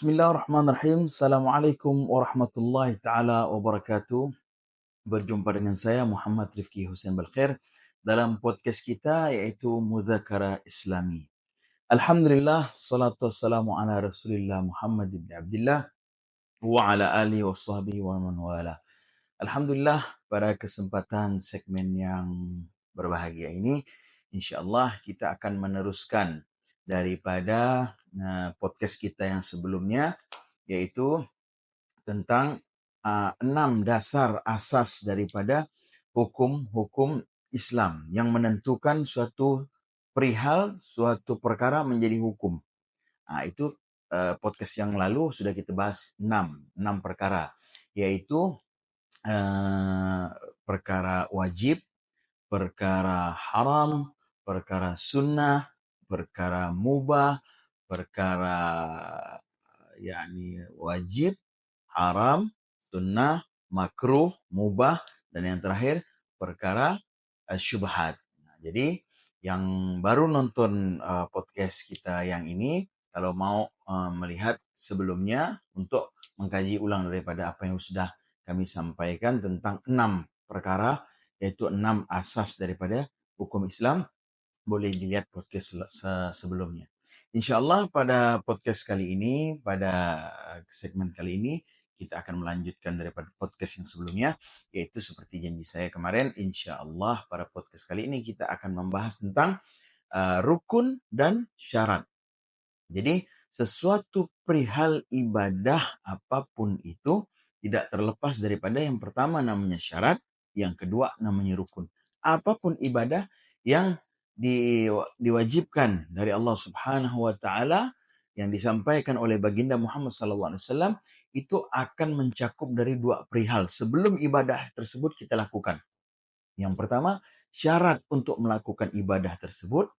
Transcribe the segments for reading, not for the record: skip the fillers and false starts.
Bismillahirrahmanirrahim. Assalamualaikum warahmatullahi taala wabarakatuh. Berjumpa dengan saya Muhammad Rifki Hussein Balkhair dalam podcast kita yaitu Mudzakarah Islami. Alhamdulillah, salatu wassalamu ala Rasulillah Muhammad ibn Abdullah wa ala alihi wa sahbihi wa man wala. Alhamdulillah, pada kesempatan segmen yang berbahagia ini, insyaallah kita akan meneruskan daripada podcast kita yang sebelumnya, yaitu tentang 6 dasar asas daripada hukum-hukum Islam yang menentukan suatu perihal, suatu perkara menjadi hukum. Itu podcast yang lalu sudah kita bahas 6 perkara, yaitu perkara wajib, perkara haram, perkara sunnah, perkara mubah, perkara wajib, haram, sunnah, makruh, mubah, dan yang terakhir perkara syubhat. Jadi yang baru nonton podcast kita yang ini, kalau mau melihat sebelumnya untuk mengkaji ulang daripada apa yang sudah kami sampaikan tentang 6 perkara, yaitu 6 asas daripada hukum Islam, boleh dilihat podcast sebelumnya. InsyaAllah pada podcast kali ini, pada segmen kali ini, kita akan melanjutkan daripada podcast yang sebelumnya, yaitu seperti janji saya kemarin, insyaallah pada podcast kali ini kita akan membahas tentang rukun dan syarat. Jadi sesuatu perihal ibadah apapun itu tidak terlepas daripada yang pertama namanya syarat, yang kedua namanya rukun. Apapun ibadah yang diwajibkan dari Allah Subhanahu wa taala yang disampaikan oleh baginda Muhammad sallallahu alaihi wasallam itu akan mencakup dari 2 perihal sebelum ibadah tersebut kita lakukan. Yang pertama, syarat untuk melakukan ibadah tersebut.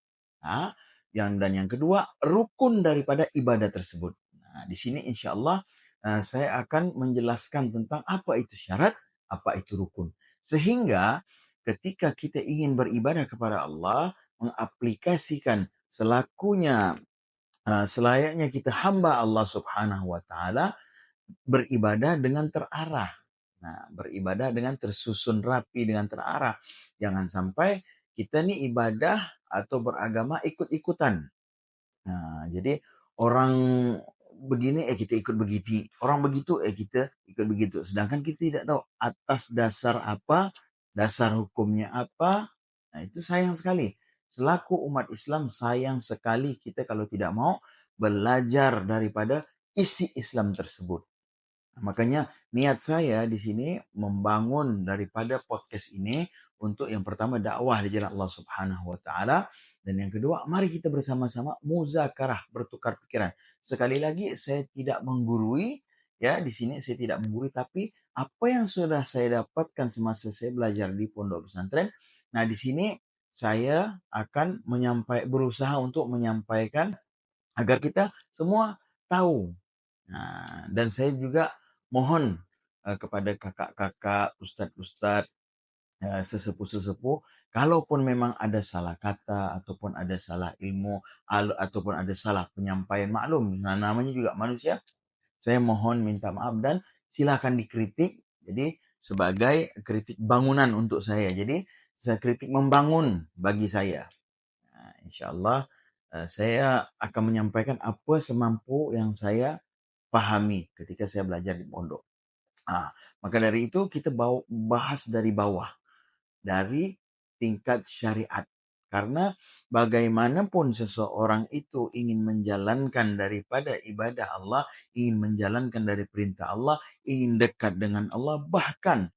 Dan yang kedua, rukun daripada ibadah tersebut. Di sini insyaallah saya akan menjelaskan tentang apa itu syarat, apa itu rukun. Sehingga ketika kita ingin beribadah kepada Allah, mengaplikasikan selayaknya kita hamba Allah Subhanahu wa taala, beribadah dengan terarah. Beribadah dengan tersusun rapi, dengan terarah. Jangan sampai kita nih ibadah atau beragama ikut-ikutan. Jadi orang begini kita ikut begitu, orang begitu kita ikut begitu. Sedangkan kita tidak tahu atas dasar apa, dasar hukumnya apa. Itu sayang sekali. Selaku umat Islam sayang sekali kita kalau tidak mau belajar daripada isi Islam tersebut. Makanya niat saya di sini membangun daripada podcast ini untuk yang pertama dakwah di jalan Allah Subhanahu wa taala, dan yang kedua mari kita bersama-sama muzakarah, bertukar pikiran. Sekali lagi saya tidak menggurui, ya di sini saya tidak menggurui, tapi apa yang sudah saya dapatkan semasa saya belajar di pondok pesantren, di sini saya akan berusaha untuk menyampaikan agar kita semua tahu. Dan saya juga mohon kepada kakak-kakak, ustadz-ustadz, sesepuh-sesepuh, kalaupun memang ada salah kata, ataupun ada salah ilmu, ataupun ada salah penyampaian, maklum, namanya juga manusia, saya mohon minta maaf dan silakan dikritik. Jadi sebagai kritik bangunan untuk saya. Jadi saya kritik membangun bagi saya. InsyaAllah saya akan menyampaikan apa semampu yang saya pahami ketika saya belajar di pondok. Maka dari itu kita bahas dari bawah, dari tingkat syariat. Karena bagaimanapun seseorang itu ingin menjalankan daripada ibadah Allah, ingin menjalankan dari perintah Allah, ingin dekat dengan Allah, bahkan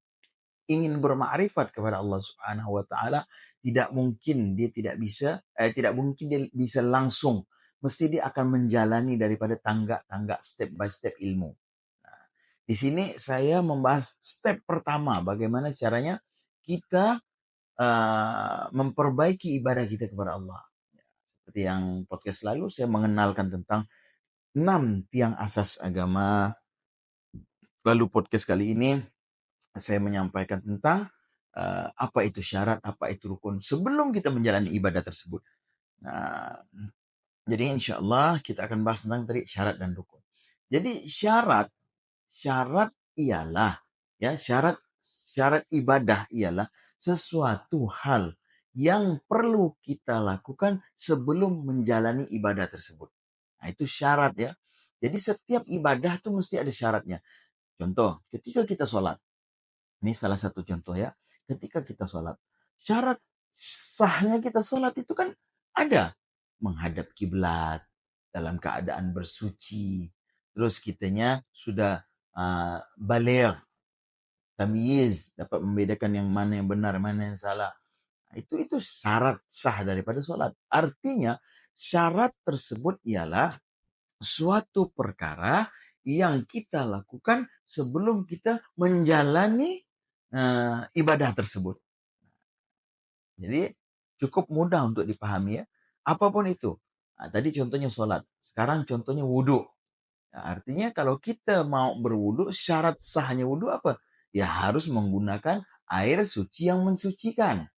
ingin bermakrifat kepada Allah Subhanahu wa taala, tidak mungkin dia bisa langsung. Mesti dia akan menjalani daripada tangga-tangga step by step ilmu. Di sini saya membahas step pertama, bagaimana caranya kita memperbaiki ibadah kita kepada Allah. Seperti yang podcast lalu saya mengenalkan tentang 6 tiang asas agama. Lalu podcast kali ini saya menyampaikan tentang apa itu syarat, apa itu rukun sebelum kita menjalani ibadah tersebut. Jadi insyaallah kita akan bahas tentang tadi syarat dan rukun. Jadi syarat ialah ya syarat ibadah ialah sesuatu hal yang perlu kita lakukan sebelum menjalani ibadah tersebut. Nah, itu syarat ya. Jadi setiap ibadah itu mesti ada syaratnya. Contoh, ketika kita sholat, ini salah satu contoh ya. Ketika kita sholat, syarat sahnya kita sholat itu kan ada. Menghadap kiblat, dalam keadaan bersuci. Terus kitanya sudah baligh, tamyiz, dapat membedakan yang mana yang benar, mana yang salah. Itu syarat sah daripada sholat. Artinya, syarat tersebut ialah suatu perkara yang kita lakukan sebelum kita menjalani ibadah tersebut. Jadi cukup mudah untuk dipahami ya. Apapun itu. Nah, tadi contohnya sholat. Sekarang contohnya wudhu. Nah, artinya kalau kita mau berwudhu, syarat sahnya wudhu apa? Ya harus menggunakan air suci yang mensucikan.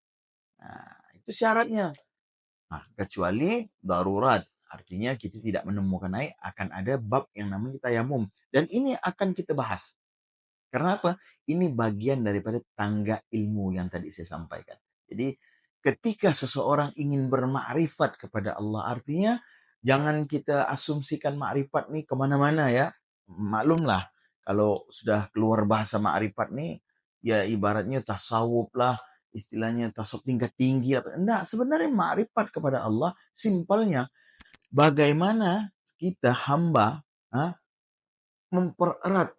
Nah, itu syaratnya. Nah, kecuali darurat. Artinya kita tidak menemukan air, akan ada bab yang namanya tayamum. Dan ini akan kita bahas. Karena apa? Ini bagian daripada tangga ilmu yang tadi saya sampaikan. Jadi ketika seseorang ingin bermakrifat kepada Allah, artinya jangan kita asumsikan makrifat nih kemana-mana ya. Maklumlah, kalau sudah keluar bahasa makrifat nih, ya ibaratnya tasawuf lah, istilahnya tasawuf tingkat tinggi. Enggak, sebenarnya makrifat kepada Allah, simpelnya bagaimana kita hamba mempererat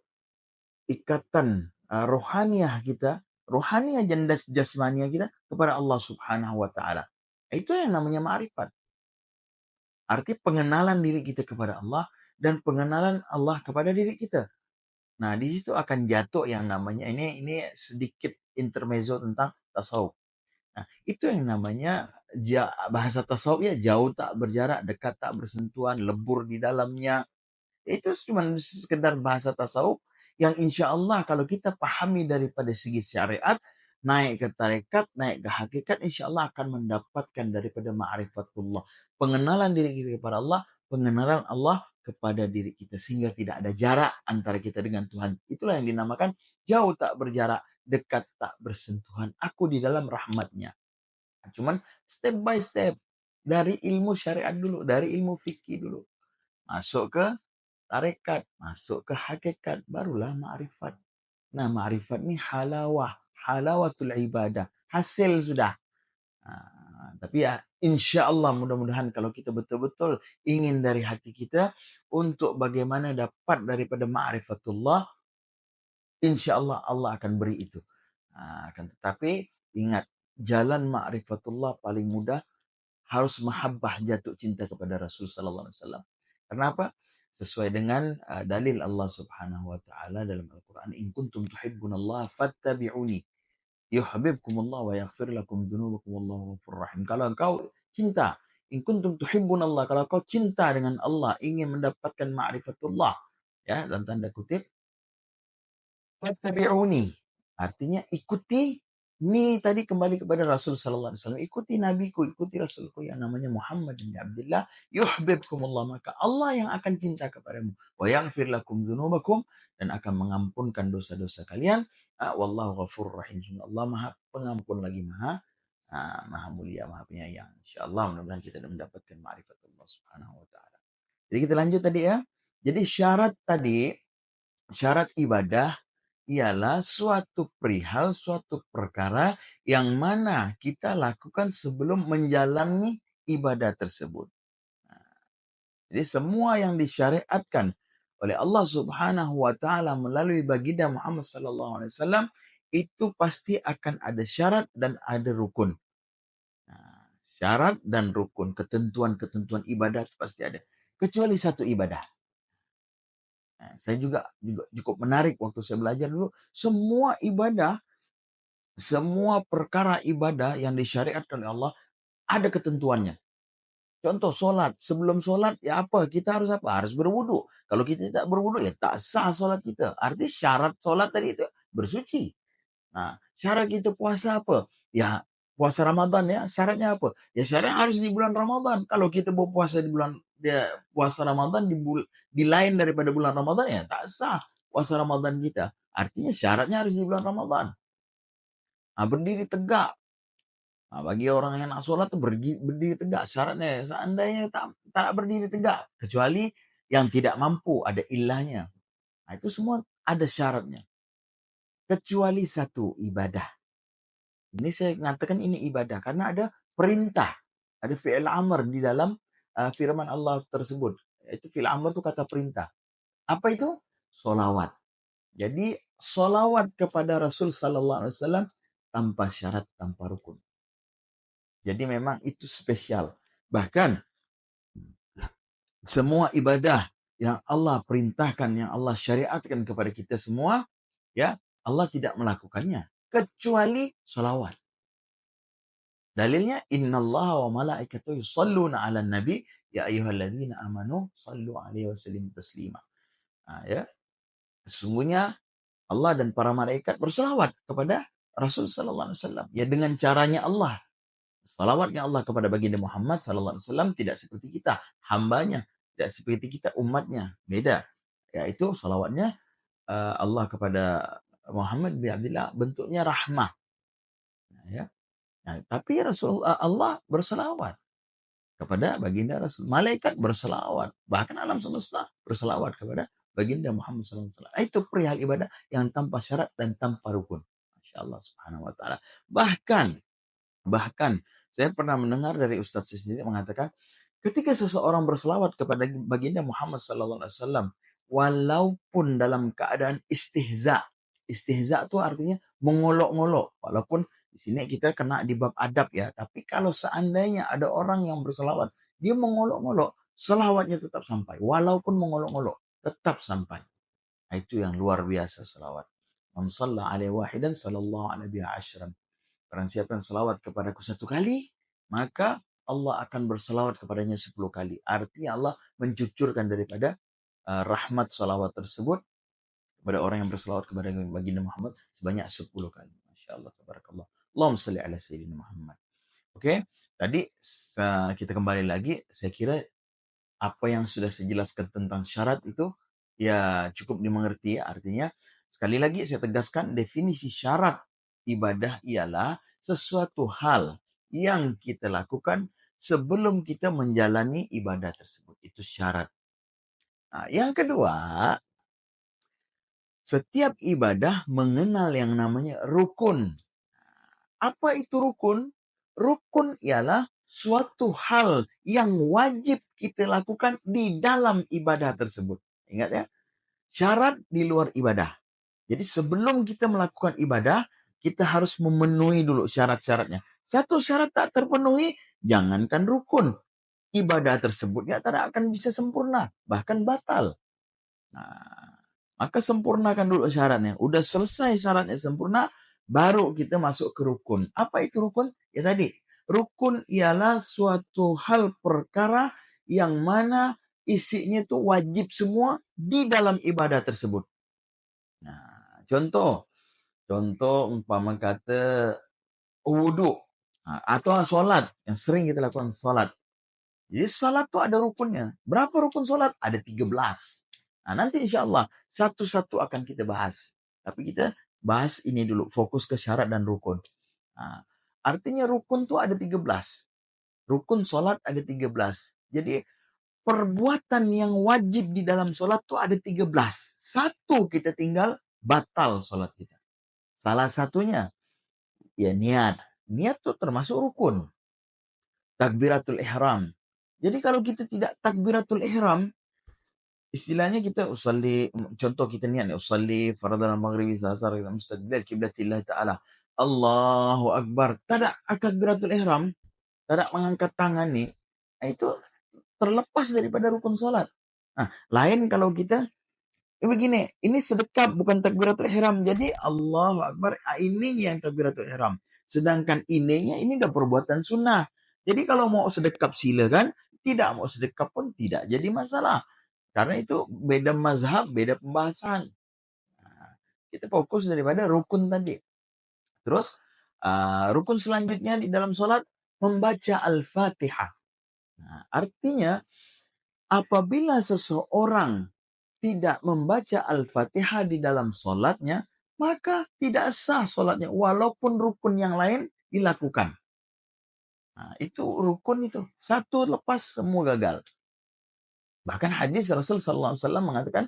ikatan rohaniah kita, rohaniah dan jasmaniah kita kepada Allah Subhanahu wa taala. Itu yang namanya ma'rifat. Arti pengenalan diri kita kepada Allah dan pengenalan Allah kepada diri kita. Nah, di situ akan jatuh yang namanya ini sedikit intermezzo tentang tasawuf. Nah, itu yang namanya bahasa tasawuf ya, jauh tak berjarak, dekat tak bersentuhan, lebur di dalamnya. Itu cuma sekedar bahasa tasawuf yang insya Allah kalau kita pahami daripada segi syariat, naik ke tarekat, naik ke hakikat, insya Allah akan mendapatkan daripada ma'rifatullah. Pengenalan diri kita kepada Allah, pengenalan Allah kepada diri kita. Sehingga tidak ada jarak antara kita dengan Tuhan. Itulah yang dinamakan jauh tak berjarak, dekat tak bersentuhan. Aku di dalam rahmatnya. Cuman step by step. Dari ilmu syariat dulu, dari ilmu fikih dulu. Masuk ke tarekat, masuk ke hakikat, barulah ma'rifat. Nah, ma'rifat ni halawatul ibadah. Hasil sudah. Tapi ya insya Allah mudah-mudahan kalau kita betul-betul ingin dari hati kita untuk bagaimana dapat daripada ma'rifatullah, insya Allah Allah akan beri itu. Akan tetapi ingat, jalan ma'rifatullah paling mudah harus mahabbah, jatuh cinta kepada Rasul sallallahu alaihi wasallam. Kenapa? Sesuai dengan dalil Allah Subhanahu wa taala dalam Al-Qur'an, in kuntum tuhibbunallaha fattabi'uni yuhibbukumullah wa yaghfir lakum dzunubakum wallahu ghafurur rahim. Kalau engkau cinta, in kuntum tuhibbunallah, kalau kau cinta dengan Allah, ingin mendapatkan ma'rifatullah, ya, dalam tanda kutip, fattabi'uni. Artinya ikuti. Ini tadi kembali kepada Rasul sallallahu alaihi wasallam. Ikuti nabiku, ikuti rasulku yang namanya Muhammad bin Abdullah. Yuhibbukumullah, maka Allah yang akan cinta kepadamu. Wa yaghfir lakum dzunubakum, dan akan mengampunkan dosa-dosa kalian. Wallahu ghafurur rahim. Allah Maha Pengampun lagi Maha Mulia, Maha Penyayang. Insyaallah mudah-mudahan kita mendapatkan ma'rifat Allah Subhanahu wa taala. Jadi kita lanjut tadi ya. Jadi syarat ibadah ialah suatu perihal, suatu perkara yang mana kita lakukan sebelum menjalani ibadah tersebut. Jadi semua yang disyariatkan oleh Allah Subhanahu wa taala melalui baginda Muhammad sallallahu alaihi wasallam itu pasti akan ada syarat dan ada rukun. Syarat dan rukun, ketentuan-ketentuan ibadah pasti ada. Kecuali satu ibadah. Saya juga cukup menarik waktu saya belajar dulu. Semua ibadah, semua perkara ibadah yang disyariatkan oleh Allah ada ketentuannya. Contoh solat. Sebelum solat ya apa? Kita harus apa? Harus berwudu. Kalau kita tidak berwudu ya tak sah solat kita. Artinya syarat solat tadi itu bersuci. Nah, syarat kita puasa apa? Ya puasa Ramadan ya. Syaratnya apa? Ya syaratnya harus di bulan Ramadan. Kalau kita berpuasa di bulan dia puasa Ramadan di lain daripada bulan Ramadan, ya tak sah puasa Ramadan kita. Artinya syaratnya harus di bulan Ramadan. Berdiri tegak. Bagi orang yang nak sholat tuh berdiri tegak. Syaratnya, seandainya tak berdiri tegak, kecuali yang tidak mampu, ada ilahnya. Itu semua ada syaratnya. Kecuali satu, ibadah. Ini saya mengatakan ini ibadah karena ada perintah, ada fi'il amr di dalam firman Allah tersebut. Itu fi'il amr itu kata perintah. Apa itu? Solawat. Jadi solawat kepada Rasul Sallallahu Alaihi Wasallam tanpa syarat, tanpa rukun. Jadi memang itu spesial. Bahkan semua ibadah yang Allah perintahkan, yang Allah syariatkan kepada kita semua, ya Allah tidak melakukannya kecuali solawat. Dalilnya innallaha wa malaikatahu yusholluna 'alan nabi ya ayyuhalladzina amanu shallu 'alaihi wasallimu taslima. Ya. Sesungguhnya Allah dan para malaikat berselawat kepada Rasul sallallahu alaihi wasallam. Ya dengan caranya Allah. Salawatnya Allah kepada baginda Muhammad sallallahu alaihi wasallam tidak seperti kita, hambanya, tidak seperti kita umatnya, beda. Yaitu salawatnya Allah kepada Muhammad bin Abdullah bentuknya rahmah. Ya. Nah, tapi Allah berselawat kepada baginda Rasul. Malaikat berselawat. Bahkan alam semesta berselawat kepada baginda Muhammad SAW. Itu perihal ibadah yang tanpa syarat dan tanpa rukun. Masya Allah subhanahu wa ta'ala. Bahkan saya pernah mendengar dari Ustadz sendiri mengatakan, ketika seseorang berselawat kepada baginda Muhammad SAW, walaupun dalam keadaan istihza. Istihza itu artinya mengolok-ngolok. Walaupun di sini kita kena di bab adab ya. Tapi kalau seandainya ada orang yang berselawat, dia mengolok-ngolok, selawatnya tetap sampai. Walaupun mengolok-ngolok, tetap sampai. Itu yang luar biasa selawat. Man shalla alaihi wahidan sallallahu alaihi asyram. Barang siapa yang selawat kepadaku 1 kali, maka Allah akan berselawat kepadanya 10 kali. Artinya Allah mencucurkan daripada rahmat salawat tersebut kepada orang yang berselawat kepada baginda Muhammad sebanyak 10 kali. Masya Allah, tabarakallah. Allahumma salli ala sayyidina Muhammad. Oke, tadi kita kembali lagi. Saya kira apa yang sudah saya jelaskan tentang syarat itu ya cukup dimengerti. Artinya sekali lagi saya tegaskan, definisi syarat ibadah ialah sesuatu hal yang kita lakukan sebelum kita menjalani ibadah tersebut. Itu syarat. Nah, yang kedua, setiap ibadah mengenal yang namanya rukun. Apa itu rukun? Rukun ialah suatu hal yang wajib kita lakukan di dalam ibadah tersebut. Ingat ya, syarat di luar ibadah. Jadi sebelum kita melakukan ibadah, kita harus memenuhi dulu syarat-syaratnya. Satu syarat tak terpenuhi, jangankan rukun. Ibadah tersebutnya tidak akan bisa sempurna, bahkan batal. Nah, maka sempurnakan dulu syaratnya. Udah selesai syaratnya sempurna, baru kita masuk ke rukun. Apa itu rukun? Ya tadi, rukun ialah suatu hal perkara yang mana isinya itu wajib semua di dalam ibadah tersebut. Nah, contoh umpama kata wudhu atau sholat yang sering kita lakukan sholat. Jadi sholat itu ada rukunnya. Berapa rukun sholat? Ada 13. Nah, nanti insya Allah satu-satu akan kita bahas. Tapi kita bahas ini dulu, fokus ke syarat dan rukun. Nah, artinya rukun itu ada 13. Rukun sholat ada 13. Jadi perbuatan yang wajib di dalam sholat itu ada 13. Satu kita tinggal, batal sholat kita. Salah satunya, ya niat. Niat itu termasuk rukun. Takbiratul ihram. Jadi kalau kita tidak takbiratul ihram, istilahnya kita usalli, contoh kita niat usalli fardal maghribi sasar mustaqbil qiblatillah taala. Allahu akbar. Tidak takbiratul ihram, tidak mengangkat tangan nih, itu terlepas daripada rukun salat. Nah, lain kalau kita begini, ini sedekap bukan takbiratul ihram. Jadi Allahu akbar, ini yang takbiratul ihram. Sedangkan ini udah perbuatan sunnah. Jadi kalau mau sedekap silakan, tidak mau sedekap pun tidak jadi masalah. Karena itu beda mazhab, beda pembahasan. Nah, kita fokus daripada rukun tadi. Terus rukun selanjutnya di dalam sholat membaca Al-Fatihah. Nah, artinya apabila seseorang tidak membaca Al-Fatihah di dalam solatnya, maka tidak sah solatnya, walaupun rukun yang lain dilakukan. Nah, itu rukun itu. Satu lepas, semua gagal. Bahkan hadis Rasul sallallahu alaihi wasallam mengatakan,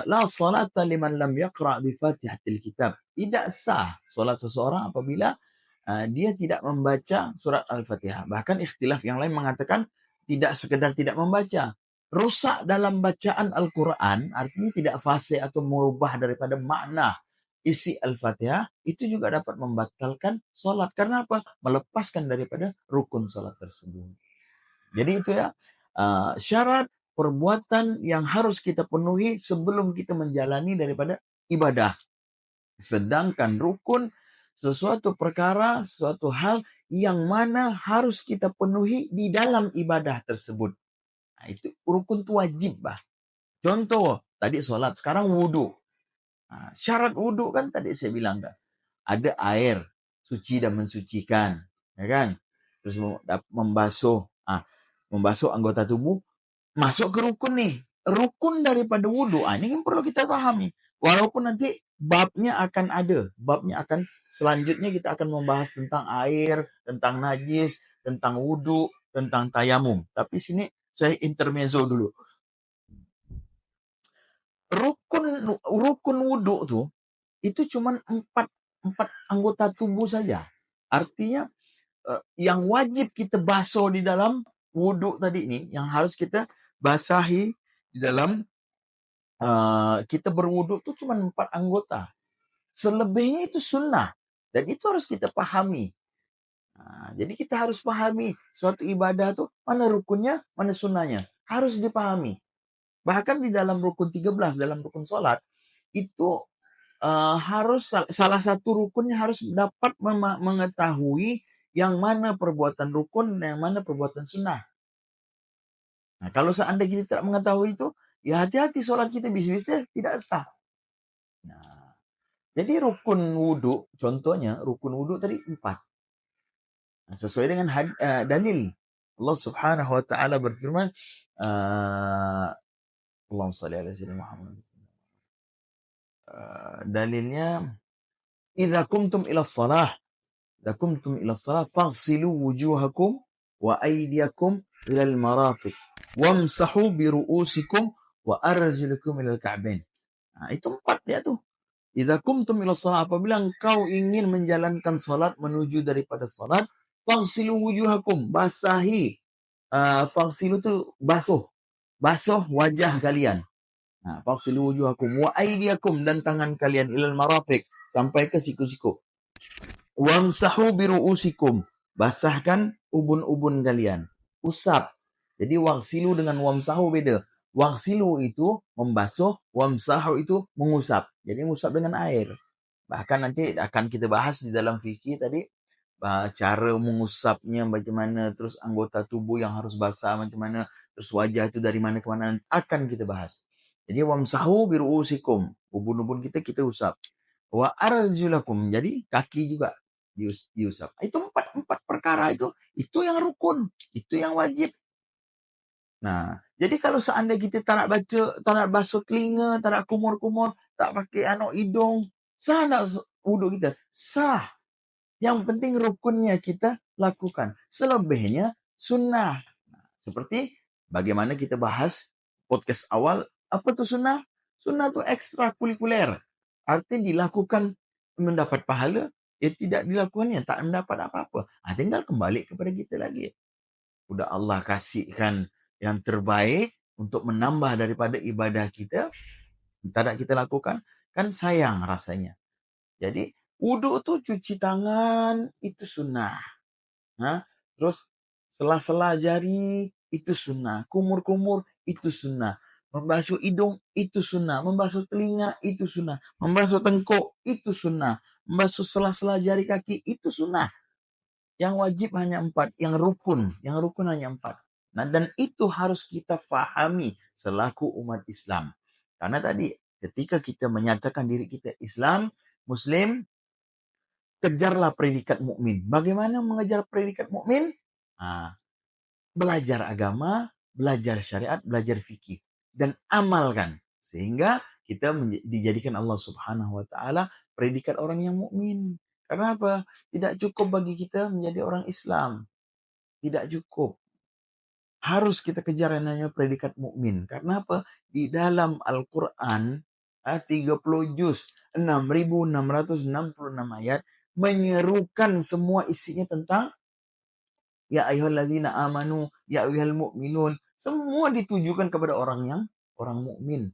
la salata liman lam yaqra bi Fatihatil Kitab. Tidak sah solat seseorang apabila dia tidak membaca surat Al-Fatihah. Bahkan ikhtilaf yang lain mengatakan tidak sekedar tidak membaca. Rusak dalam bacaan Al-Quran artinya tidak fasih atau merubah daripada makna isi Al-Fatihah, itu juga dapat membatalkan solat. Karena apa? Melepaskan daripada rukun solat tersebut. Jadi itu ya, syarat perbuatan yang harus kita penuhi sebelum kita menjalani daripada ibadah. Sedangkan rukun sesuatu perkara, suatu hal yang mana harus kita penuhi di dalam ibadah tersebut. Nah, itu rukun itu wajib bah. Contoh, tadi sholat, sekarang wudhu. Nah, syarat wudhu kan tadi saya bilang kan, ada air, suci dan mensucikan, ya kan? Terus membasuh, membasuh anggota tubuh, masuk ke rukun nih. Rukun daripada wudhu, ini kan perlu kita pahami. Walaupun nanti babnya akan ada, babnya akan selanjutnya kita akan membahas tentang air, tentang najis, tentang wudhu, tentang tayamum. Tapi sini saya intermezzo dulu. Rukun wudhu tuh itu cuma empat anggota tubuh saja. Artinya yang wajib kita basuh di dalam wudhu tadi ini, yang harus kita basahi di dalam kita berwudhu itu cuma 4 anggota. Selebihnya itu sunnah. Dan itu harus kita pahami. Jadi kita harus pahami suatu ibadah itu mana rukunnya, mana sunnahnya. Harus dipahami. Bahkan di dalam rukun 13, dalam rukun sholat, itu harus salah satu rukunnya harus dapat mengetahui yang mana perbuatan rukun dan yang mana perbuatan sunnah. Nah, kalau seandainya kita tidak mengetahui itu, ya hati-hati sholat kita bisa-bisa tidak sah. Nah, jadi rukun wudhu, contohnya rukun wudhu tadi 4. Nah, sesuai dengan dalil. Allah subhanahu wa ta'ala berfirman, Allahumma salli ala sayyidina Muhammad. Dalilnya, idza kumtum ila shalah faghsilu wujuhakum wa aydiyakum ilal marafiq wamsahu bi ru'usikum wa arjulukum ilal ka'bain. Nah, itu 4 dia tuh. Idza kumtum ila shalah, apabila engkau ingin menjalankan salat, menuju daripada salat, faghsilu wujuhakum, basahi. Faghsilu itu basuh wajah kalian. Nah, faghsilu wujuhakum wa aydiyakum, dan tangan kalian ilal marafiq, sampai ke siku-siku. Wamsahu bi ru'usikum, basahkan ubun-ubun kalian. Usap. Jadi waghsilu dengan wamsahu beda. Waghsilu itu membasuh, wamsahu itu mengusap. Jadi mengusap dengan air. Bahkan nanti akan kita bahas di dalam fikih tadi, cara mengusapnya bagaimana, terus anggota tubuh yang harus basah macam mana, terus wajah itu dari mana ke mana, akan kita bahas. Jadi wamsahu bi ru'usikum, ubun-ubun kita usap. Wa arjulakum, jadi kaki juga diusap. Itu empat perkara itu yang rukun, itu yang wajib. Nah, jadi kalau seandainya kita tak nak baca, tak nak basuh telinga, tak nak kumur-kumur, tak pakai hidung, sah nak wuduk kita? Sah. Yang penting rukunnya kita lakukan. Selebihnya sunnah. Seperti bagaimana kita bahas podcast awal, apa itu sunnah? Sunnah itu ekstrakurikuler. Artinya dilakukan mendapat pahala, tidak dilakukannya tak mendapat apa-apa. Tinggal kembali kepada kita lagi. Udah Allah kasihkan yang terbaik untuk menambah daripada ibadah kita, tidak kita lakukan, kan sayang rasanya. Jadi wudhu itu cuci tangan itu sunnah. Terus sela-sela jari itu sunnah. Kumur-kumur itu sunnah. Membasuh hidung itu sunnah. Membasuh telinga itu sunnah. Membasuh tengkuk itu sunnah. Membasuh sela-sela jari kaki itu sunnah. Yang wajib hanya 4. Yang rukun hanya 4. Nah, dan itu harus kita fahami selaku umat Islam. Karena tadi ketika kita menyatakan diri kita Islam, Muslim, kejarlah predikat mukmin. Bagaimana mengejar predikat mukmin? Belajar agama, belajar syariat, belajar fikih, dan amalkan. Sehingga kita dijadikan Allah Subhanahu wa taala predikat orang yang mukmin. Karena apa? Tidak cukup bagi kita menjadi orang Islam. Tidak cukup. Harus kita kejar yang namanya predikat mukmin. Karena apa? Di dalam Al-Quran, 30 juz, 6.666 ayat, menyerukan semua isinya tentang ya ayyuhalladzina amanu, ya ayyuhal mu'minun. Semua ditujukan kepada orang mukmin.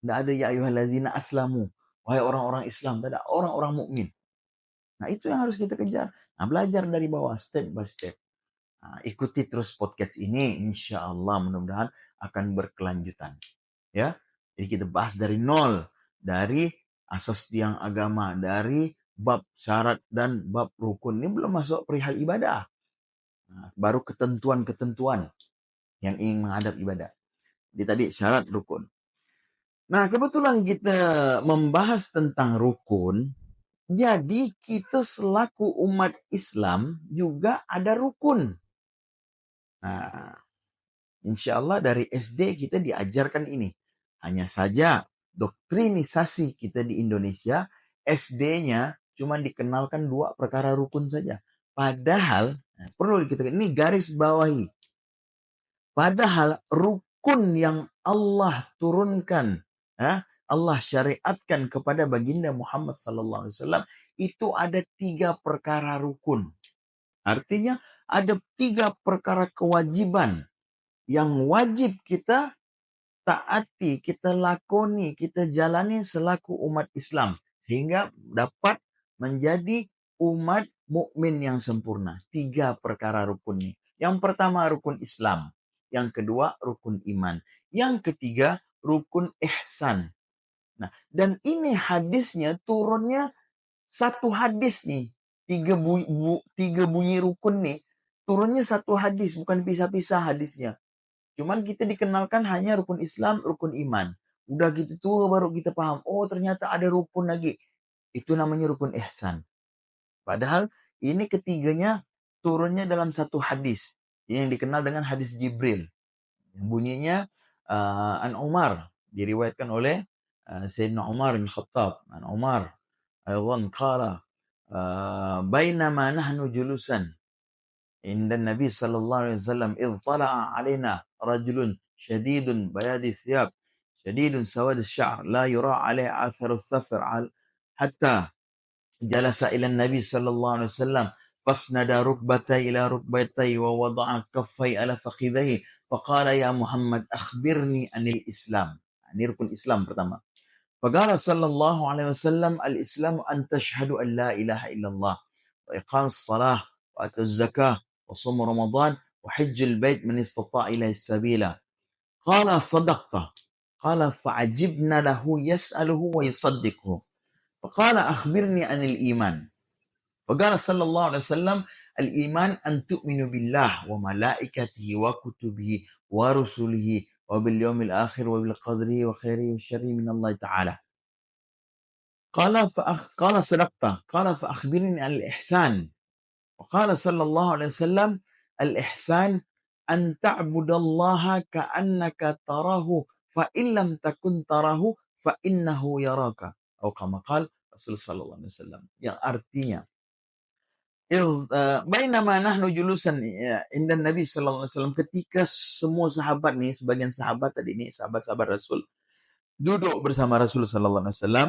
Tidak ada ya ayyuhalladzina aslamu. Wahai orang-orang Islam, tidak ada orang-orang mukmin. Nah, itu yang harus kita kejar. Nah, belajar dari bawah, step by step. Nah, ikuti terus podcast ini, insya Allah mudah-mudahan akan berkelanjutan. Ya, jadi kita bahas dari nol, dari asas tiang agama, dari bab syarat dan bab rukun. Ini belum masuk perihal ibadah. Nah, baru ketentuan-ketentuan yang ingin menghadap ibadah. Jadi tadi syarat rukun. Nah, kebetulan kita membahas tentang rukun, jadi kita selaku umat Islam juga ada rukun. Nah, insya Allah dari SD kita diajarkan ini. Hanya saja doktrinisasi kita di Indonesia, SD-nya cuma dikenalkan 2 perkara rukun saja. Padahal, perlu kita ini garis bawahi. Padahal rukun yang Allah turunkan, Allah syariatkan kepada baginda Muhammad SAW, itu ada 3 perkara rukun. Artinya ada 3 perkara kewajiban yang wajib kita taati, kita lakoni, kita jalani selaku umat Islam. Sehingga dapat menjadi umat mukmin yang sempurna. 3 perkara rukun ini. Yang pertama rukun Islam. Yang kedua rukun iman. Yang ketiga rukun ihsan. Nah, dan ini hadisnya turunnya satu hadis nih. 3 bunyi rukun nih. Turunnya satu hadis, bukan pisah-pisah hadisnya. Cuman kita dikenalkan hanya rukun Islam, rukun iman. Udah gitu tua baru kita paham. Oh, ternyata ada rukun lagi. Itu namanya rukun ihsan. Padahal ini ketiganya turunnya dalam satu hadis. Ini yang dikenal dengan hadis Jibril. Yang bunyinya An Umar. Diriwayatkan oleh Sayyidina Umar bin Khattab. An Umar. Aywan qala. Bainama nahnu julusan. عند النبي صلى الله عليه وسلم إذ طلع علينا رجل شديد بياض الثياب شديد سواد الشعر لا يرى عليه آثر الثفر حتى جلس إلى النبي صلى الله عليه وسلم فاسند ركبتي إلى ركبتي ووضع كفي على فخذيه فقال يا محمد أخبرني عن الإسلام. Ini rukun Islam pertama. فقال صلى الله عليه وسلم الإسلام أن تشهد أن لا إله إلا الله وإقام الصلاة وأتى الزكاة وصوم رمضان وحج البيت من استطاع إليه السبيل. قال صدقت. قال فعجبنا له يسأله ويصدقه. فقال أخبرني عن الإيمان. فقال صلى الله عليه وسلم الإيمان أن تؤمن بالله وملائكته وكتبه ورسله وباليوم الآخر وبالقدر وخيره وشره من الله تعالى. قال صدقت. قال فأخبرني عن الإحسان. وقال صلى الله عليه وسلم الإحسان أن تعبد الله كأنك تراه فإن لم تكن تراه فإنه يراك أو كما قال Rasul sallallahu alaihi wasallam, yang artinya bainama nahnu julusan inda Nabi sallallahu alaihi wasallam, ketika semua sahabat nih, sebagian sahabat tadi ini sahabat-sahabat Rasul duduk bersama Rasul sallallahu alaihi wasallam,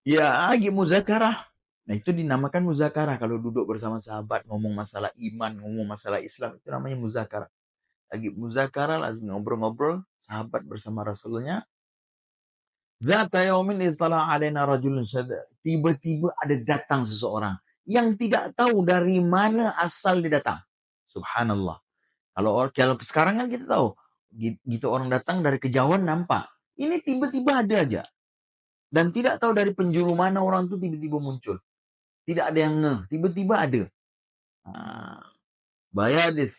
ya lagi muzakarah. Nah, itu dinamakan muzakarah kalau duduk bersama sahabat ngomong masalah iman, ngomong masalah Islam, itu namanya muzakarah. Lagi muzakarah, lagi ngobrol-ngobrol sahabat bersama Rasulnya. Dzata yaumin ittala alaina rajulun syada. Tiba-tiba ada datang seseorang yang tidak tahu dari mana asal dia datang. Subhanallah. Kalau sekarang kan kita tahu, gitu orang datang dari kejauhan nampak. Ini tiba-tiba ada aja. Dan tidak tahu dari penjuru mana orang itu tiba-tiba muncul. Tidak ada yang ngeh, tiba-tiba ada. Bayadith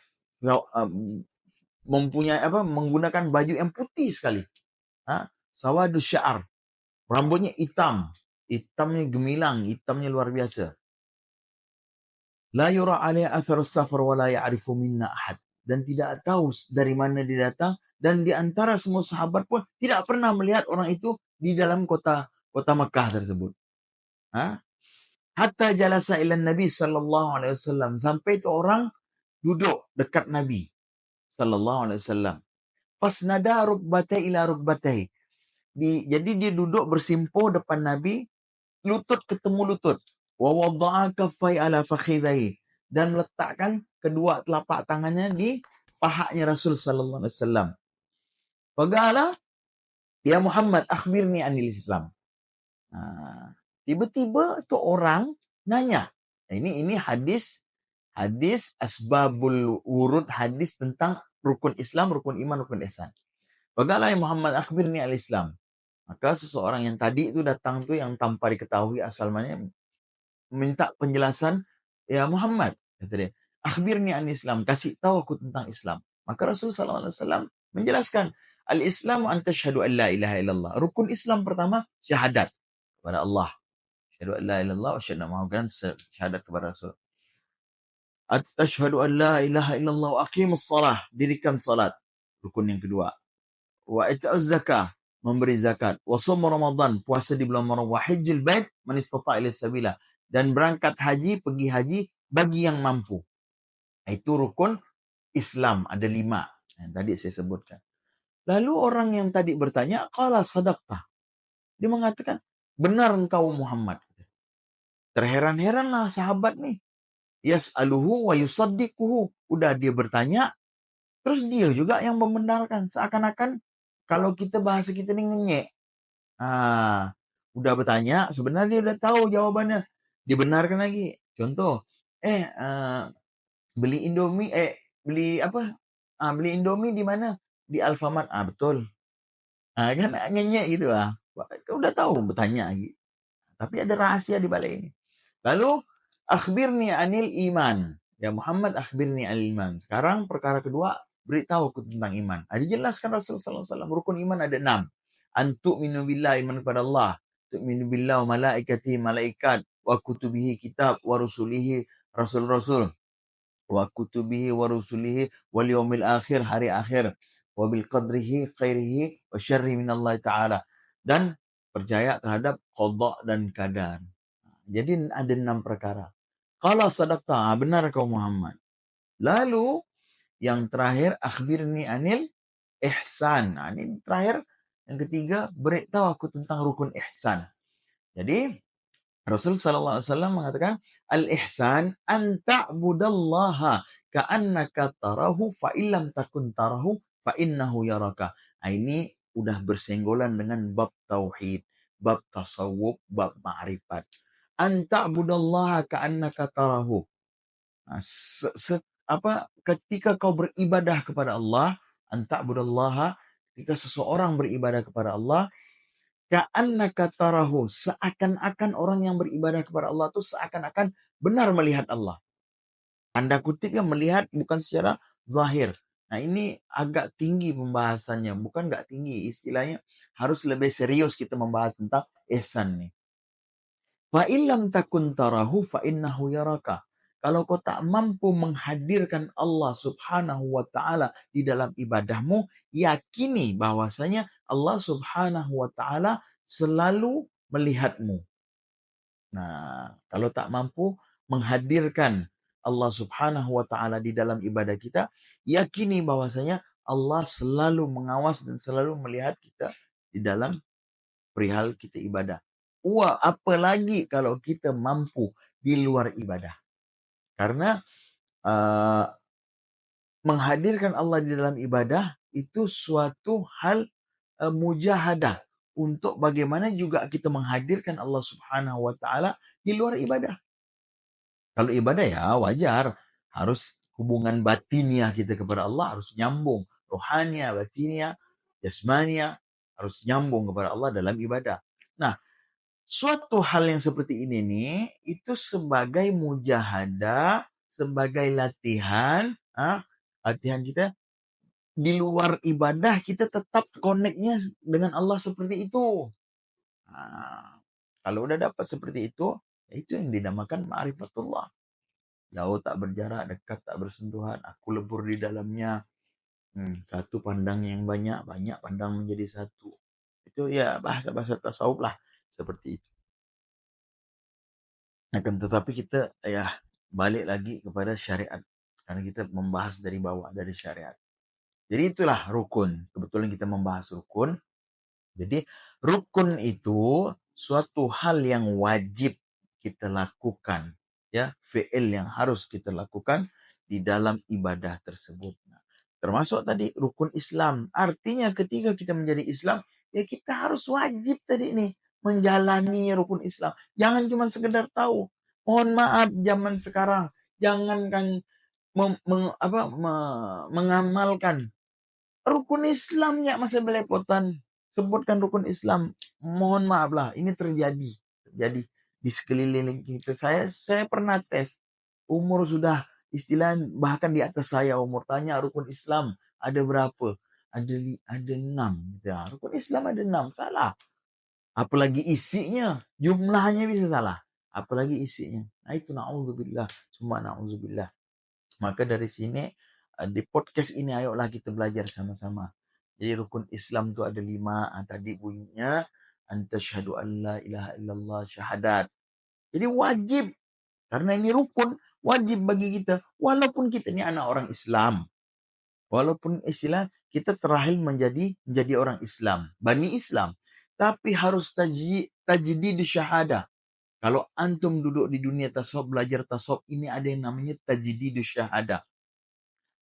mempunyai menggunakan baju yang putih sekali. Sawadus sya'ar. Rambutnya hitam. Hitamnya gemilang, hitamnya luar biasa. La yura alaihi atharus safar wa la ya'rifu minna ahad. dan tidak tahu dari mana dia datang, dan di antara semua sahabat pun tidak pernah melihat orang itu di dalam kota Mekah tersebut. Hatta jalasa ila Nabi sallallahu alaihi wasallam, sampai itu orang duduk dekat Nabi sallallahu alaihi wasallam. Fasnada rukbatai ila rukbatai. Jadi dia duduk bersimpuh depan Nabi, lutut ketemu lutut. Wa wada'a kaffai ala fakhidai, dan meletakkan kedua telapak tangannya di pahanya Rasul sallallahu alaihi wasallam. Faqala, ya Muhammad, akhbirni anil Islam. Tiba-tiba tu orang nanya. Ini hadis asbabul wurud, hadis tentang rukun Islam, rukun iman, rukun ihsan. Faqala ya Muhammad, akhbirni al Islam. Maka seseorang yang tadi itu datang tu yang tanpa diketahui asalnya minta penjelasan, ya Muhammad, kata dia, akhbirni an Islam, kasih tahu aku tentang Islam. Maka Rasulullah SAW menjelaskan, al-Islam an tashhadu an la ilaha illallah. Rukun Islam pertama syahadat kepada Allah. Syahadu an la ilaha illallah wa syahadu Muhammadan, syahadat kepada Rasul. Tashhadu an la ilaha illallah wa aqimus salah, dirikan salat. Rukun yang kedua. Wa ita'uz zakah, memberi zakat. Wa shaum Ramadan, puasa di bulan Ramadan. Wa hajjil bait man istata' ila sabila, dan berangkat haji, pergi haji bagi yang mampu. Itu rukun Islam, ada 5 yang tadi saya sebutkan. Lalu orang yang tadi bertanya, qala sadaqta, dia mengatakan, benar engkau Muhammad. Terheran-heranlah sahabat nih. Yas'aluhu wa yusaddiquhu. Udah dia bertanya, terus dia juga yang membenarkan. Seakan-akan kalau kita bahasa kita ini ngenyek. Udah bertanya, sebenarnya dia udah tahu jawabannya. Dibenarkan lagi. Contoh, beli Indomie, beli Indomie di mana? Di Alfamart. Betul. Kan ngenyek gitu udah tahu bertanya gitu. Tapi ada rahasia di balik ini. Lalu, akhbirni anil iman. Ya Muhammad, akhbirni anil iman. Sekarang perkara kedua, beritahu aku tentang iman. Dijelaskan Rasulullah SAW, rukun iman ada 6. Antu'minu billah, iman kepada Allah. Tu'minu billah wa malaikati, malaikat. Wa kutubihi, kitab. Wa rusulihi, rasul-rasul. Wa kutubihi wa rusulihi. Wal yawmil akhir, hari akhir. Wa bil qadrihi, khairihi, wa syarri minallahi ta'ala. Dan percaya terhadap qadha dan qadar. Jadi ada 6 perkara. Qala sadaqta, benar kau Muhammad. Lalu yang terakhir, akhbirni anil ihsan. Ini terakhir, yang ketiga, beritahu aku tentang rukun ihsan. Jadi Rasul sallallahu alaihi wasallam mengatakan, al-ihsan an ta'budallaha ka'annaka tarahu fa illam takun tarahu fa innahu yaraka. Ini udah bersenggolan dengan bab tauhid, bab tasawuf, bab ma'rifat. An ta'budallaha ka'annaka tarahu. Ketika kau beribadah kepada Allah, an ta'budallaha, ketika seseorang beribadah kepada Allah, ka'annaka tarahu, seakan-akan orang yang beribadah kepada Allah itu seakan-akan benar melihat Allah. Tanda kutip yang melihat bukan secara zahir. Ini agak tinggi pembahasannya, bukan enggak tinggi, istilahnya harus lebih serius kita membahas tentang ihsan nih. Fa illam takun tarahu fa innahu yaraka. Kalau kau tak mampu menghadirkan Allah Subhanahu wa taala di dalam ibadahmu, yakini bahwasanya Allah Subhanahu wa taala selalu melihatmu. Kalau tak mampu menghadirkan Allah Subhanahu wa taala di dalam ibadah kita, yakini bahwasanya Allah selalu mengawas dan selalu melihat kita di dalam perihal kita ibadah. Apalagi kalau kita mampu di luar ibadah. Karena menghadirkan Allah di dalam ibadah itu suatu hal mujahadah untuk bagaimana juga kita menghadirkan Allah Subhanahu wa taala di luar ibadah. Kalau ibadah ya wajar, harus hubungan batiniah kita kepada Allah harus nyambung, rohania, batiniah, jasmania harus nyambung kepada Allah dalam ibadah. Suatu hal yang seperti ini nih, itu sebagai mujahadah, sebagai latihan kita di luar ibadah, kita tetap connect-nya dengan Allah seperti itu. Kalau udah dapat seperti itu, itu yang dinamakan ma'rifatullah. Jauh tak berjarak, dekat tak bersentuhan, aku lebur di dalamnya. Satu pandang yang banyak, banyak pandang menjadi satu. Itu ya bahasa-bahasa tasawuf lah, seperti itu. Akan tetapi kita ya balik lagi kepada syariat. Karena kita membahas dari bawah, dari syariat. Jadi itulah rukun. Kebetulan kita membahas rukun. Jadi rukun itu suatu hal yang wajib kita lakukan. Ya, fi'il yang harus kita lakukan di dalam ibadah tersebut. Nah, termasuk tadi rukun Islam. Artinya ketika kita menjadi Islam, ya kita harus wajib tadi nih menjalani rukun Islam. Jangan cuma sekedar tahu. Mohon maaf zaman sekarang, jangankan mengamalkan rukun Islam ya masih belepotan. Sebutkan rukun Islam. Mohon maaf lah, ini terjadi di sekeliling kita. Saya pernah tes. Umur sudah istilah bahkan di atas saya umur, tanya rukun Islam ada berapa? Ada 6. Ya, rukun Islam ada 6. Salah. Apalagi isinya, jumlahnya bisa salah. Apalagi isinya. Nah itu na'udzubillah. Semua na'udzubillah. Maka dari sini di podcast ini ayolah kita belajar sama-sama. Jadi rukun Islam itu ada 5. Tadi bunyinya antasyhadu an la ilaha illallah, syahadat. Jadi wajib, karena ini rukun, wajib bagi kita. Walaupun kita ini anak orang Islam. Walaupun istilah kita terakhir menjadi orang Islam, Bani Islam. Tapi harus tajdid syahadah. Kalau antum duduk di dunia tasawuf, belajar tasawuf, ini ada yang namanya tajdid syahadah.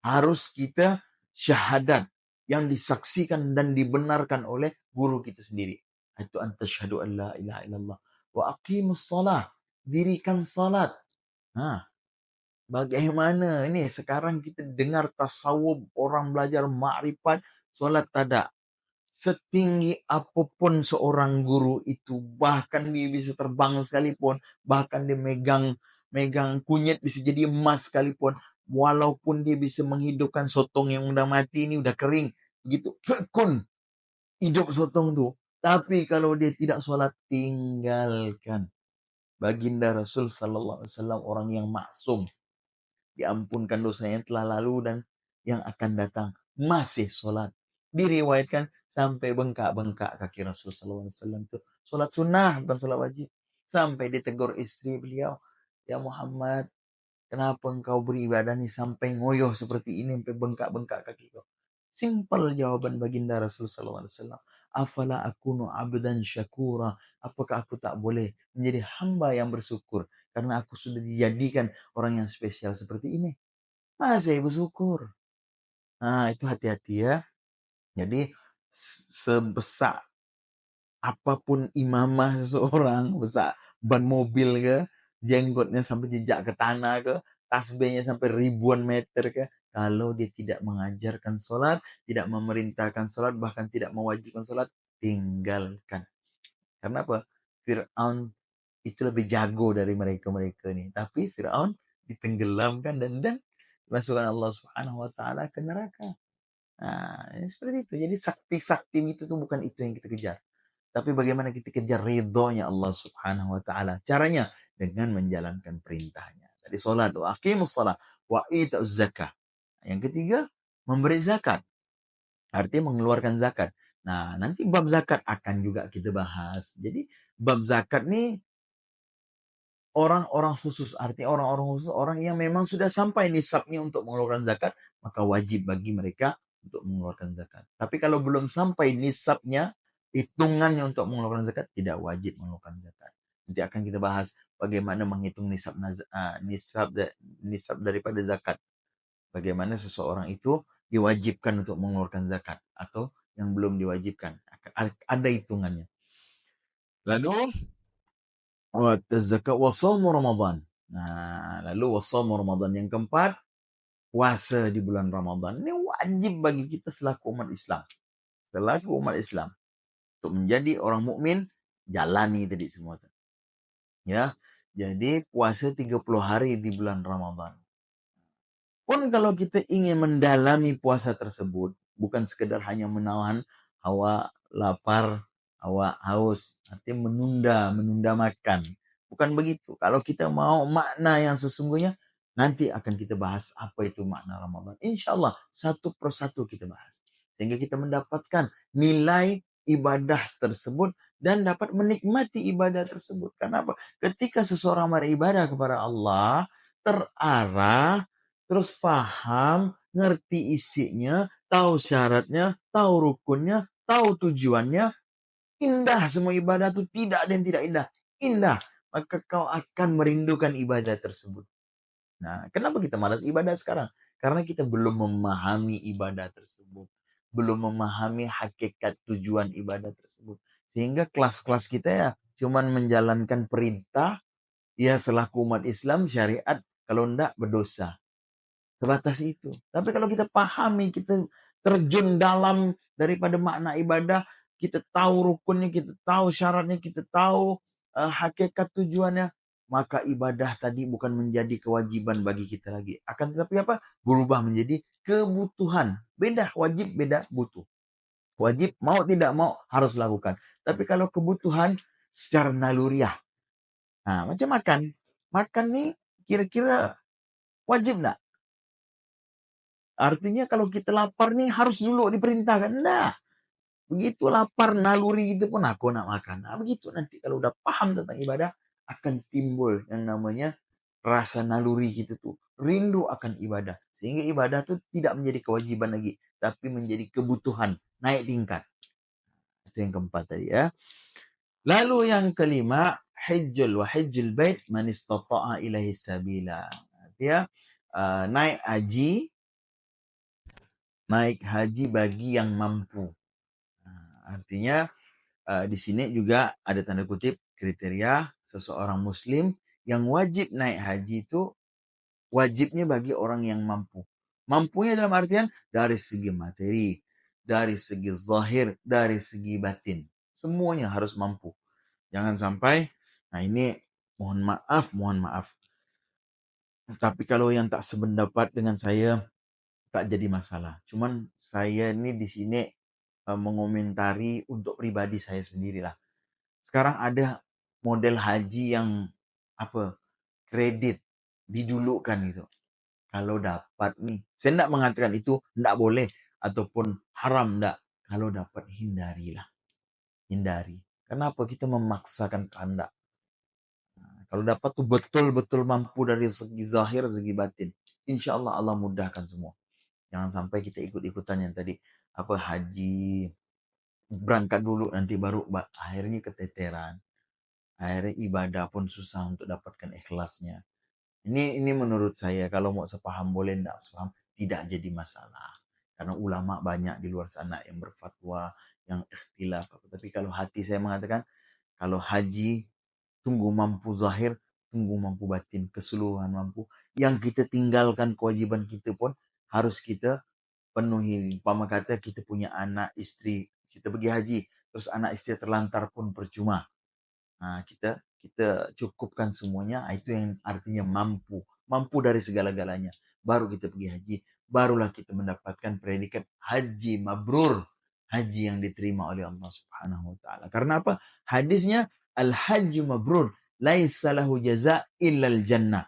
Harus kita syahadat yang disaksikan dan dibenarkan oleh guru kita sendiri. Itu antasyhadu an la ilaha illallah wa aqimus shalah. Dirikan salat. Nah, bagaimana ini sekarang kita dengar tasawuf, orang belajar makrifat, salat tak. Setinggi apapun seorang guru itu, bahkan dia bisa terbang sekalipun, bahkan dia megang kunyit bisa jadi emas sekalipun, walaupun dia bisa menghidupkan sotong yang udah mati ini udah kering, begitu kun hidup sotong tuh. Tapi kalau dia tidak sholat, tinggalkan. Baginda Rasul Sallallahu Alaihi Wasallam orang yang maksum, diampunkan dosanya yang telah lalu dan yang akan datang, masih sholat. Diriwayatkan sampai bengkak-bengkak kaki Rasulullah SAW itu. Sholat sunnah, bukan sholat wajib. Sampai ditegur istri beliau, ya Muhammad, kenapa engkau beribadah nih sampai ngoyoh seperti ini, sampai bengkak-bengkak kaki kau? Simpel jawaban baginda Rasulullah SAW. Afala akunu abdan syakura. Apakah aku tak boleh menjadi hamba yang bersyukur? Karena aku sudah dijadikan orang yang spesial seperti ini. Masih bersyukur. Nah, itu hati-hati ya. Jadi, sebesar apapun imamah seseorang, besar ban mobil ke, jenggotnya sampai jejak ke tanah ke, tasbihnya sampai ribuan meter ke, kalau dia tidak mengajarkan sholat, tidak memerintahkan sholat, bahkan tidak mewajibkan sholat, tinggalkan. Karena apa? Fir'aun itu lebih jago dari mereka-mereka ini. Tapi Fir'aun ditenggelamkan dan dimasukkan Allah Subhanahu wa taala ke neraka. Nah, seperti itu. Jadi sakti-sakti itu tuh bukan itu yang kita kejar. Tapi bagaimana kita kejar ridhonya Allah Subhanahu wa taala? Caranya dengan menjalankan perintahnya. Jadi salat, wa aqimus shalah, wa ita'uz zakah. Yang ketiga, memberi zakat. Artinya mengeluarkan zakat. Nah, nanti bab zakat akan juga kita bahas. Jadi bab zakat nih orang-orang khusus, artinya orang-orang khusus, orang yang memang sudah sampai nisabnya untuk mengeluarkan zakat, maka wajib bagi mereka untuk mengeluarkan zakat. Tapi kalau belum sampai nisabnya, hitungannya untuk mengeluarkan zakat, tidak wajib mengeluarkan zakat. Nanti akan kita bahas bagaimana menghitung nisab daripada zakat. Bagaimana seseorang itu diwajibkan untuk mengeluarkan zakat atau yang belum diwajibkan. Ada hitungannya. Lalu zakat wa shaum Ramadan. Nah, lalu wa shaum Ramadan yang keempat, puasa di bulan Ramadan. Ini wajib bagi kita selaku umat Islam. Selaku umat Islam untuk menjadi orang mukmin, jalani tadi semua. Ya. Jadi puasa 30 hari di bulan Ramadan. Pun kalau kita ingin mendalami puasa tersebut, bukan sekedar hanya menahan hawa lapar, hawa haus, artinya menunda makan. Bukan begitu. Kalau kita mau makna yang sesungguhnya, Nanti akan kita bahas apa itu makna Ramadan. Insya Allah satu persatu kita bahas. Sehingga kita mendapatkan nilai ibadah tersebut dan dapat menikmati ibadah tersebut. Karena apa? Ketika seseorang beribadah kepada Allah, terarah, terus faham, ngerti isinya, tahu syaratnya, tahu rukunnya, tahu tujuannya, indah semua ibadah itu, tidak ada yang tidak indah. Indah. Maka kau akan merindukan ibadah tersebut. Nah, kenapa kita malas ibadah sekarang? Karena kita belum memahami ibadah tersebut. Belum memahami hakikat tujuan ibadah tersebut. Sehingga kelas-kelas kita ya cuman menjalankan perintah, ya selaku umat Islam, syariat, kalau enggak berdosa. Sebatas itu. Tapi kalau kita pahami, kita terjun dalam daripada makna ibadah, kita tahu rukunnya, kita tahu syaratnya, kita tahu hakikat tujuannya, maka ibadah tadi bukan menjadi kewajiban bagi kita lagi. Akan tetapi apa? Berubah menjadi kebutuhan. Beda wajib, beda butuh. Wajib mau tidak mau harus lakukan. Tapi kalau kebutuhan secara naluriah. Nah, macam makan. Makan nih kira-kira wajib enggak? Artinya kalau kita lapar nih harus dulu diperintahkan. Nah, begitu lapar naluri itu pun aku nak makan. Nah, begitu nanti kalau udah paham tentang ibadah akan timbul yang namanya rasa naluri kita tuh. Rindu akan ibadah. Sehingga ibadah tuh tidak menjadi kewajiban lagi. Tapi menjadi kebutuhan. Naik tingkat. Itu yang keempat tadi ya. Lalu yang kelima, hajjul wa hajjul bait man istata'a ilaihi sabila. Dia naik haji bagi yang mampu. Nah, artinya di sini juga ada tanda kutip kriteria seseorang muslim yang wajib naik haji itu wajibnya bagi orang yang mampu. Mampunya dalam artian dari segi materi, dari segi zahir, dari segi batin. Semuanya harus mampu. Jangan sampai, nah ini mohon maaf. Tapi kalau yang tak sependapat dengan saya, tak jadi masalah. Cuman saya ini di sini mengomentari untuk pribadi saya sendirilah. Sekarang ada model haji yang kredit didulukan gitu. Kalau dapat nih, saya tidak mengatakan itu tidak boleh ataupun haram, tidak. Kalau dapat hindarilah, hindari. Kenapa kita memaksakan kehendak? Kalau dapat tuh betul-betul mampu dari segi zahir, segi batin. Insya Allah Allah mudahkan semua. Jangan sampai kita ikut-ikutan yang tadi haji berangkat dulu nanti baru akhirnya keteteran. Akhirnya ibadah pun susah untuk dapatkan ikhlasnya. Ini menurut saya kalau mau sepaham boleh, enggak sepaham tidak jadi masalah. Karena ulama banyak di luar sana yang berfatwa, yang ikhtilaf. Tapi kalau hati saya mengatakan kalau haji tunggu mampu zahir, tunggu mampu batin, keseluruhan mampu. Yang kita tinggalkan kewajiban kita pun harus kita penuhi. Umpama kata kita punya anak, istri, kita pergi haji, terus anak istri terlantar pun percuma. Nah, kita cukupkan semuanya, itu yang artinya mampu. Mampu dari segala-galanya. Baru kita pergi haji, barulah kita mendapatkan predikat haji mabrur. Haji yang diterima oleh Allah Subhanahu wa taala. Karena apa? Hadisnya al-hajju mabrur laisa lahu jaza illal jannah.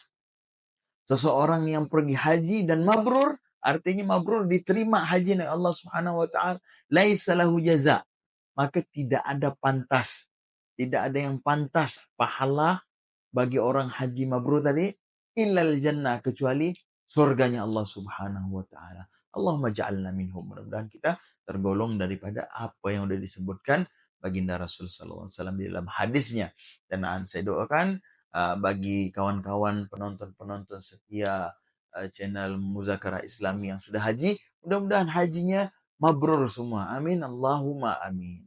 Seseorang yang pergi haji dan mabrur, artinya mabrur diterima haji oleh Allah Subhanahu wa taala, laisa lahu jaza. Maka tidak ada pantas. Tidak ada yang pantas pahala bagi orang haji mabrur tadi illal jannah, kecuali surganya Allah Subhanahu wa taala. Allahumma ja'alna minhum. Mudah-mudahan kita tergolong daripada apa yang sudah disebutkan baginda Rasul sallallahu alaihi wasallam di dalam hadisnya. Dan saya doakan bagi kawan-kawan penonton-penonton setia channel Muzakara Islami yang sudah haji, mudah-mudahan hajinya mabrur semua. Amin Allahumma amin.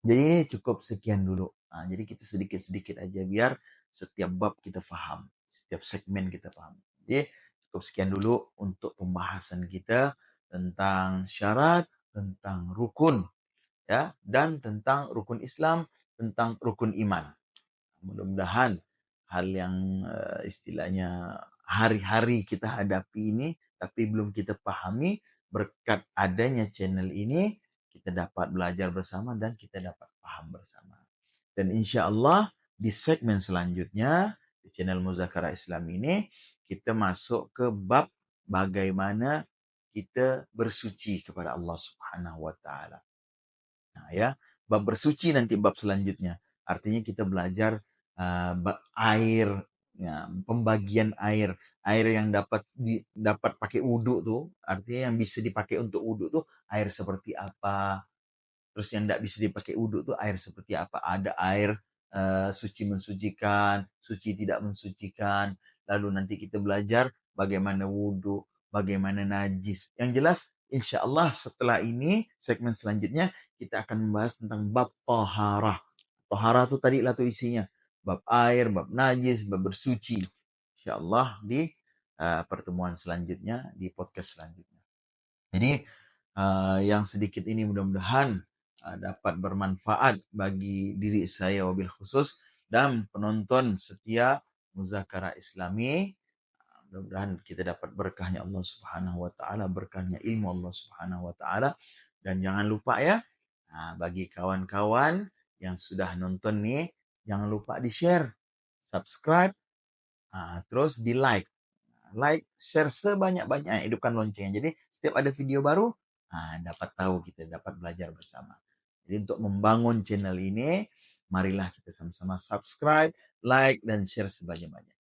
Jadi cukup sekian dulu. Nah, jadi kita sedikit-sedikit aja biar setiap bab kita paham, setiap segmen kita paham. Jadi cukup sekian dulu untuk pembahasan kita tentang syarat, tentang rukun, ya, dan tentang rukun Islam, tentang rukun iman. Mudah-mudahan hal yang istilahnya hari-hari kita hadapi ini, tapi belum kita pahami, berkat adanya channel ini, kita dapat belajar bersama dan kita dapat paham bersama. Dan insya Allah di segmen selanjutnya Di channel Muzakara Islam ini kita masuk ke bab bagaimana kita bersuci kepada Allah Subhanahu wa taala. Nah, ya, bab bersuci nanti bab selanjutnya. Artinya kita belajar air, ya, pembagian air, air yang dapat pakai wudhu tuh, artinya yang bisa dipakai untuk wudhu tuh air seperti apa. Terus yang tidak bisa dipakai wudhu tuh air seperti apa? Ada air suci mensucikan, suci tidak mensucikan. Lalu nanti kita belajar bagaimana wudhu, bagaimana najis. Yang jelas, insya Allah setelah ini segmen selanjutnya kita akan membahas tentang bab toharah. Toharah itu tadi lah tuh isinya. Bab air, bab najis, bab bersuci. Insya Allah di pertemuan selanjutnya, di podcast selanjutnya. Jadi yang sedikit ini mudah-mudahan dapat bermanfaat bagi diri saya wabil khusus dan penonton setia Muzakara Islami. Mudah-mudahan kita dapat berkahnya Allah Subhanahu wa taala, berkahnya ilmu Allah Subhanahu wa taala. Dan jangan lupa ya, bagi kawan-kawan yang sudah nonton nih, jangan lupa di-share, subscribe, terus di-like. Like, share sebanyak-banyaknya, hidupkan loncengnya. Jadi setiap ada video baru, dapat tahu, kita dapat belajar bersama. Jadi untuk membangun channel ini, marilah kita sama-sama subscribe, like, dan share sebanyak-banyak.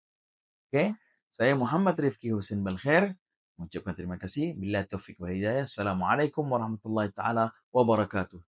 Oke, saya Muhammad Rifki Husin Balkhair, mengucapkan terima kasih. Billahi taufiq wal hidayah. Assalamualaikum warahmatullahi taala wabarakatuh.